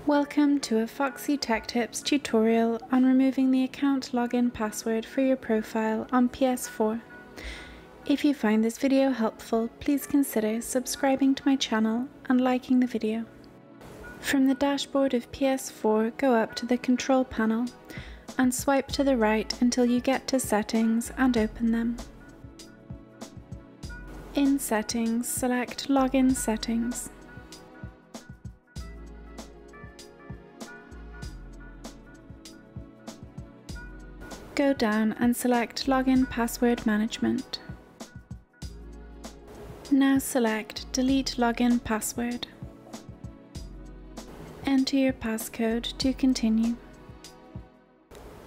Welcome to a Foxy Tech Tips tutorial on removing the account login password for your profile on PS4. If you find this video helpful, please consider subscribing to my channel and liking the video. From the dashboard of PS4, go up to the control panel and swipe to the right until you get to Settings and open them. In Settings, select Login Settings. Go down and select Login Password Management. Now select Delete Login Password. Enter your passcode to continue.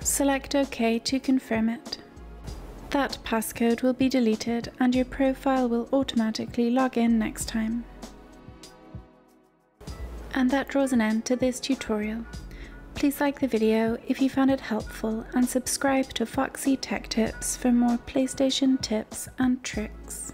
Select OK to confirm it. That passcode will be deleted and your profile will automatically log in next time. And that draws an end to this tutorial. Please like the video if you found it helpful and subscribe to Foxy Tech Tips for more PlayStation tips and tricks.